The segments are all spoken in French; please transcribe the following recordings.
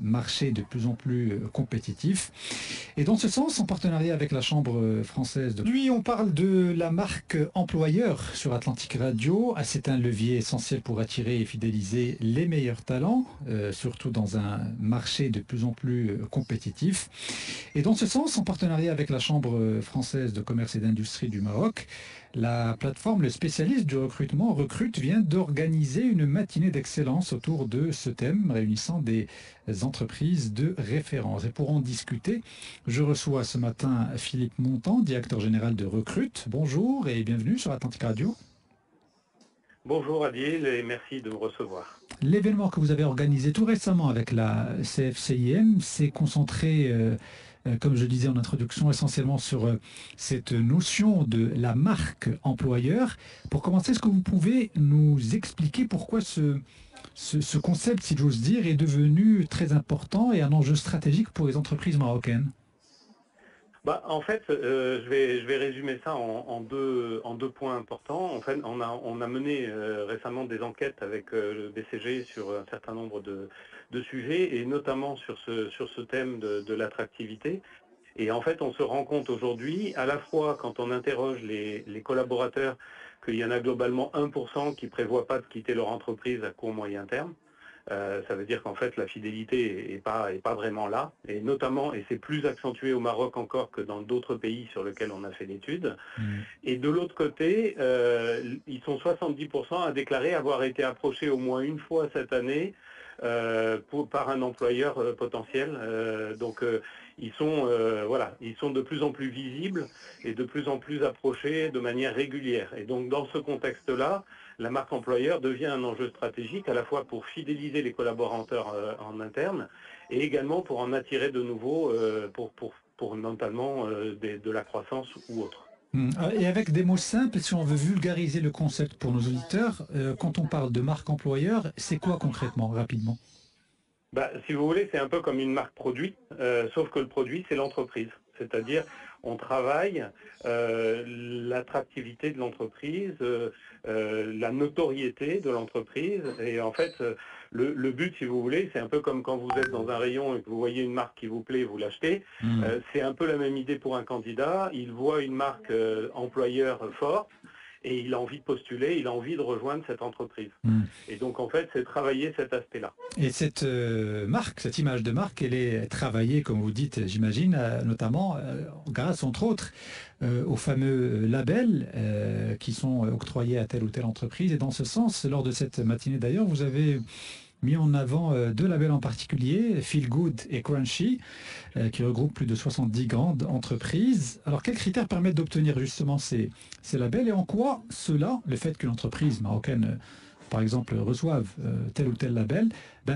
marché de plus en plus compétitif. Et dans ce sens, en partenariat avec la Chambre française de... Lui, on parle de la marque employeur sur Atlantic Radio. Ah, c'est un levier essentiel pour attirer et fidéliser les meilleurs talents, surtout dans un marché de plus en plus compétitif. Et dans ce sens, en partenariat avec la Chambre française de commerce et d'industrie du Maroc, la plateforme Le Spécialiste du recrutement Recrute vient d'organiser une matinée d'excellence autour de ce thème, réunissant des entreprises de référence. Et pour en discuter, je reçois ce matin Philippe Montant, directeur général de Recrute. Bonjour et bienvenue sur Atlantic Radio. Bonjour Adil et merci de me recevoir. L'événement que vous avez organisé tout récemment avec la CFCIM s'est concentré, comme je disais en introduction, essentiellement sur cette notion de la marque employeur. Pour commencer, est-ce que vous pouvez nous expliquer pourquoi ce concept, si j'ose dire, est devenu très important et un enjeu stratégique pour les entreprises marocaines? En fait, je vais résumer ça en deux points importants. En fait, on a mené récemment des enquêtes avec le BCG sur un certain nombre de sujets, et notamment sur ce thème de l'attractivité. Et en fait, on se rend compte aujourd'hui, à la fois quand on interroge les collaborateurs, qu'il y en a globalement 1% qui ne prévoient pas de quitter leur entreprise à court moyen terme. Ça veut dire qu'en fait la fidélité est pas vraiment là, et notamment, et c'est plus accentué au Maroc encore que dans d'autres pays sur lesquels on a fait l'étude. Et de l'autre côté, ils sont 70% à déclarer avoir été approchés au moins une fois cette année par un employeur potentiel. Donc ils sont de plus en plus visibles et de plus en plus approchés de manière régulière. Et donc dans ce contexte-là, la marque employeur devient un enjeu stratégique à la fois pour fidéliser les collaborateurs en interne et également pour en attirer de nouveaux pour notamment de la croissance ou autre. Et avec des mots simples, si on veut vulgariser le concept pour nos auditeurs, quand on parle de marque employeur, c'est quoi concrètement, rapidement? Si vous voulez, c'est un peu comme une marque produit, sauf que le produit, c'est l'entreprise. C'est-à-dire, on travaille l'attractivité de l'entreprise, la notoriété de l'entreprise. Et en fait, le but, si vous voulez, c'est un peu comme quand vous êtes dans un rayon et que vous voyez une marque qui vous plaît, vous l'achetez. C'est un peu la même idée pour un candidat. Il voit une marque employeur forte, et il a envie de postuler, il a envie de rejoindre cette entreprise. Et donc, en fait, c'est travailler cet aspect-là. Et cette marque, cette image de marque, elle est travaillée, comme vous dites, j'imagine, notamment grâce, entre autres, aux fameux labels qui sont octroyés à telle ou telle entreprise. Et dans ce sens, lors de cette matinée d'ailleurs, vous avez mis en avant deux labels en particulier, Feel Good et Crunchy, qui regroupent plus de 70 grandes entreprises. Alors, quels critères permettent d'obtenir justement ces labels, et en quoi cela, le fait qu'une entreprise marocaine, par exemple, reçoive tel ou tel label,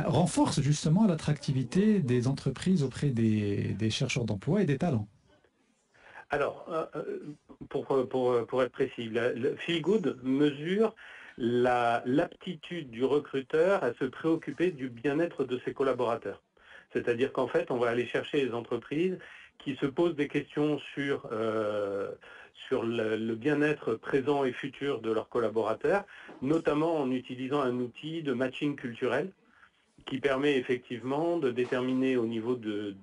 renforce justement l'attractivité des entreprises auprès des chercheurs d'emploi et des talents? Alors, pour être précis, le Feel Good mesure l'aptitude du recruteur à se préoccuper du bien-être de ses collaborateurs. C'est-à-dire qu'en fait, on va aller chercher les entreprises qui se posent des questions sur le bien-être présent et futur de leurs collaborateurs, notamment en utilisant un outil de matching culturel qui permet effectivement de déterminer au niveau de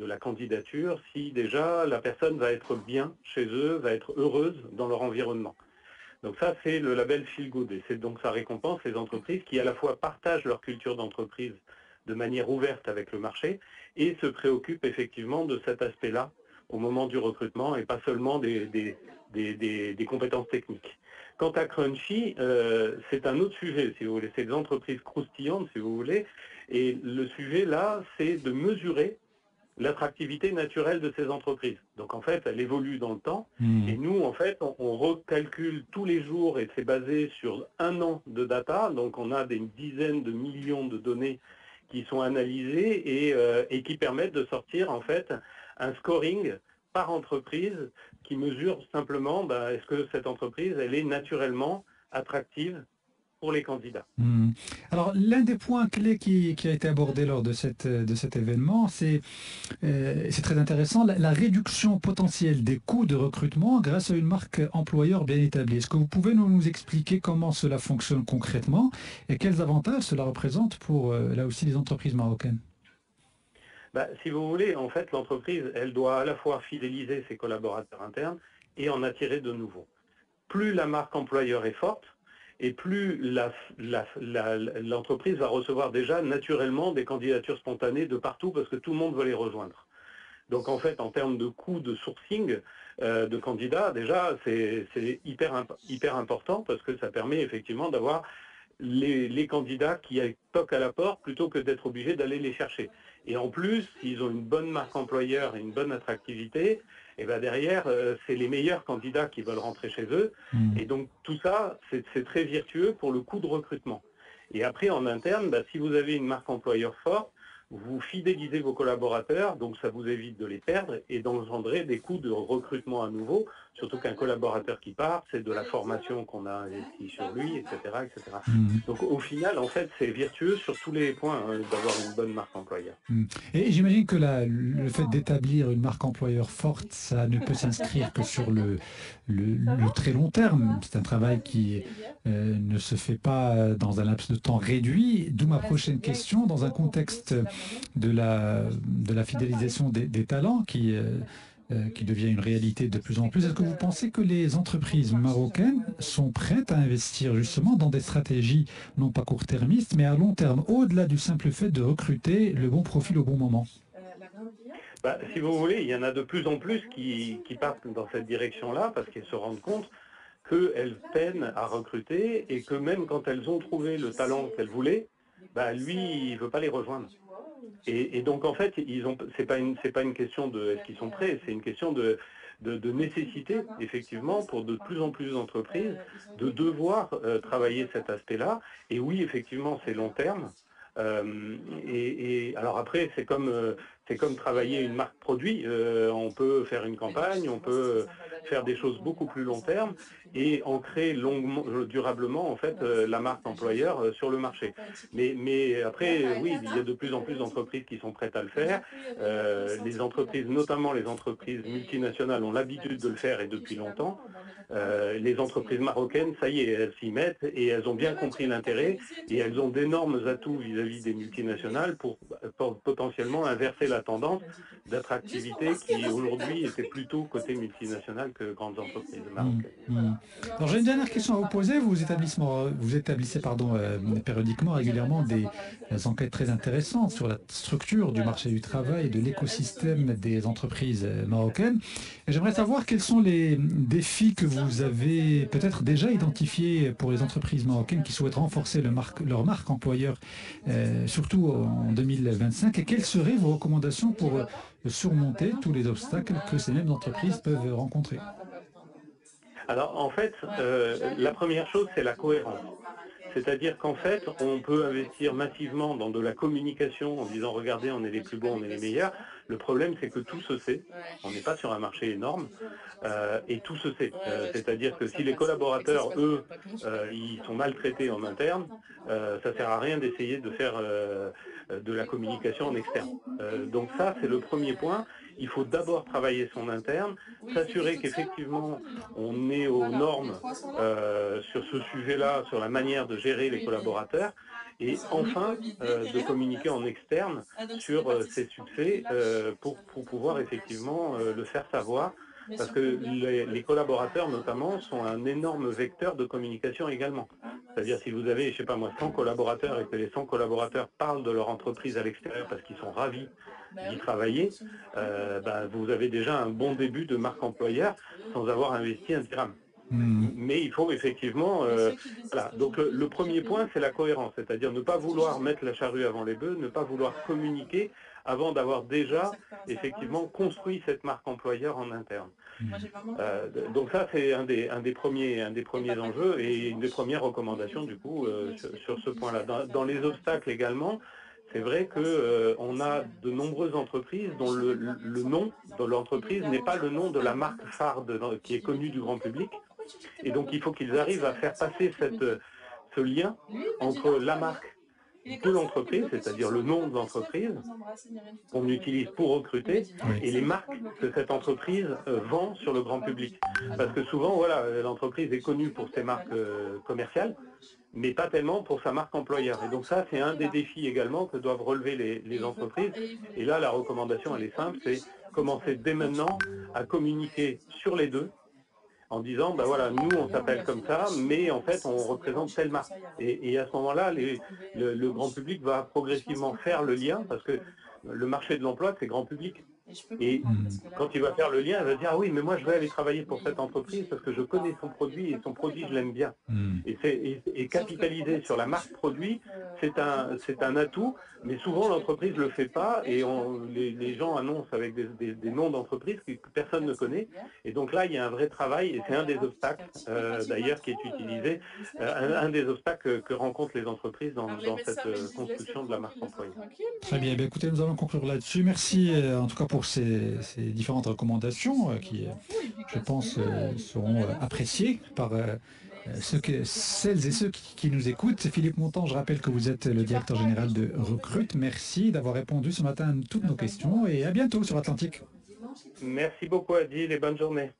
la candidature si déjà la personne va être bien chez eux, va être heureuse dans leur environnement. Donc ça, c'est le label Feel Good, et c'est donc ça récompense les entreprises qui à la fois partagent leur culture d'entreprise de manière ouverte avec le marché et se préoccupent effectivement de cet aspect-là au moment du recrutement et pas seulement des compétences techniques. Quant à Crunchy, c'est un autre sujet, si vous voulez. C'est des entreprises croustillantes, si vous voulez. Et le sujet, là, c'est de mesurer l'attractivité naturelle de ces entreprises. Donc, en fait, elle évolue dans le temps. Et nous, en fait, on recalcule tous les jours, et c'est basé sur un an de data. Donc, on a des dizaines de millions de données qui sont analysées et qui permettent de sortir, en fait, un scoring par entreprise qui mesure simplement est-ce que cette entreprise elle est naturellement attractive pour les candidats. Alors, l'un des points clés qui a été abordé lors de cet événement, c'est très intéressant, la réduction potentielle des coûts de recrutement grâce à une marque employeur bien établie. Est-ce que vous pouvez nous expliquer comment cela fonctionne concrètement et quels avantages cela représente pour, là aussi, les entreprises marocaines? Si vous voulez, en fait, l'entreprise, elle doit à la fois fidéliser ses collaborateurs internes et en attirer de nouveaux. Plus la marque employeur est forte, et plus l'entreprise va recevoir déjà naturellement des candidatures spontanées de partout parce que tout le monde veut les rejoindre. Donc en fait, en termes de coût de sourcing de candidats, déjà, c'est hyper important parce que ça permet effectivement d'avoir les candidats qui toquent à la porte plutôt que d'être obligés d'aller les chercher. Et en plus, s'ils ont une bonne marque employeur et une bonne attractivité, et ben derrière, c'est les meilleurs candidats qui veulent rentrer chez eux. Et donc tout ça, c'est très vertueux pour le coût de recrutement. Et après, en interne, si vous avez une marque employeur forte, vous fidélisez vos collaborateurs, donc ça vous évite de les perdre et d'engendrer des coûts de recrutement à nouveau, surtout qu'un collaborateur qui part, c'est de la formation qu'on a investi sur lui, etc. etc. Donc au final, en fait, c'est vertueux sur tous les points d'avoir une bonne marque employeur. Et j'imagine que le fait d'établir une marque employeur forte, ça ne peut s'inscrire que sur le très long terme. C'est un travail qui ne se fait pas dans un laps de temps réduit. D'où ma prochaine question, dans un contexte de la fidélisation des talents qui devient une réalité de plus en plus. Est-ce que vous pensez que les entreprises marocaines sont prêtes à investir justement dans des stratégies, non pas court-termistes, mais à long terme, au-delà du simple fait de recruter le bon profil au bon moment? Si vous voulez, il y en a de plus en plus qui partent dans cette direction-là parce qu'elles se rendent compte qu'elles peinent à recruter et que même quand elles ont trouvé le talent qu'elles voulaient, lui, il ne veut pas les rejoindre. Et donc, en fait, c'est pas une question de est-ce qu'ils sont prêts, c'est une question de nécessité, effectivement, pour de plus en plus d'entreprises, de devoir travailler cet aspect-là. Et oui, effectivement, c'est long terme. Alors après, c'est comme travailler une marque produit. On peut faire une campagne, on peut faire des choses beaucoup plus long terme et ancrer durablement en fait la marque employeur sur le marché. Mais après, oui, il y a de plus en plus d'entreprises qui sont prêtes à le faire. Les entreprises, notamment les entreprises multinationales, ont l'habitude de le faire et depuis longtemps. Les entreprises marocaines, ça y est, elles s'y mettent et elles ont bien compris l'intérêt et elles ont d'énormes atouts vis-à-vis des multinationales pour potentiellement inverser la tendance d'attractivité qui aujourd'hui était plutôt côté multinational que grandes entreprises marocaines. Alors j'ai une dernière question à vous poser. Vous établissez périodiquement, régulièrement des enquêtes très intéressantes sur la structure du marché du travail et de l'écosystème des entreprises marocaines. Et j'aimerais savoir quels sont les défis que vous avez peut-être déjà identifiés pour les entreprises marocaines qui souhaitent renforcer leur marque employeur, surtout en 2025, et quelles seraient vos recommandations pour surmonter tous les obstacles que ces mêmes entreprises peuvent rencontrer? Alors en fait, la première chose, c'est la cohérence. C'est-à-dire qu'en fait, on peut investir massivement dans de la communication en disant regardez, on est les plus bons, on est les meilleurs. Le problème, c'est que tout se sait. On n'est pas sur un marché énorme et tout se sait. C'est-à-dire que si les collaborateurs, eux, ils sont maltraités en interne, ça ne sert à rien d'essayer de faire de la communication en externe. Donc ça, c'est le premier point. Il faut d'abord travailler son interne, s'assurer qu'effectivement on est aux normes sur ce sujet-là, sur la manière de gérer les collaborateurs, et enfin de communiquer en externe sur ses succès pour pouvoir effectivement le faire savoir, parce que les collaborateurs notamment sont un énorme vecteur de communication également. C'est-à-dire si vous avez, je sais pas moi, 100 collaborateurs et que les 100 collaborateurs parlent de leur entreprise à l'extérieur parce qu'ils sont ravis d'y travailler, vous avez déjà un bon début de marque employeur sans avoir investi un dirham. Mais il faut effectivement... voilà. Donc le premier point, c'est la cohérence, c'est-à-dire ne pas vouloir mettre la charrue avant les bœufs, ne pas vouloir communiquer avant d'avoir déjà effectivement construit cette marque employeur en interne. Donc ça, c'est un des premiers enjeux et une des premières recommandations du coup sur ce point-là. Dans les obstacles également, c'est vrai qu'on a de nombreuses entreprises dont le nom de l'entreprise n'est pas le nom de la marque phare qui est connue du grand public. Et donc, il faut qu'ils arrivent à faire passer ce lien entre la marque de l'entreprise, c'est-à-dire le nom de l'entreprise qu'on utilise pour recruter, et les marques que cette entreprise vend sur le grand public. Parce que souvent, voilà, l'entreprise est connue pour ses marques commerciales, mais pas tellement pour sa marque employeur. Et donc ça, c'est un des défis également que doivent relever les entreprises. Et là, la recommandation, elle est simple, c'est commencer dès maintenant à communiquer sur les deux, en disant, ben voilà, nous, on s'appelle comme ça, mais en fait, on représente telle marque. Et à ce moment-là, le grand public va progressivement faire le lien, parce que le marché de l'emploi, c'est grand public. Et quand il va faire le lien, il va dire, ah oui, mais moi, je vais aller travailler pour cette entreprise parce que je connais son produit et son produit, je l'aime bien. Et capitaliser sur la marque produit, c'est un atout, mais souvent, l'entreprise ne le fait pas et les gens annoncent avec des noms d'entreprises que personne ne connaît. Et donc là, il y a un vrai travail et c'est un des obstacles, d'ailleurs, qui est utilisé, un des obstacles que rencontrent les entreprises dans cette construction de la marque employeur. Très bien, bien, écoutez, nous allons conclure là-dessus. Merci en tout cas pour ces différentes recommandations qui, je pense, seront appréciées par celles et ceux qui nous écoutent. Philippe Montant, je rappelle que vous êtes le directeur général de Recrute. Merci d'avoir répondu ce matin à toutes nos questions et à bientôt sur Atlantique. Merci beaucoup Adil et bonne journée.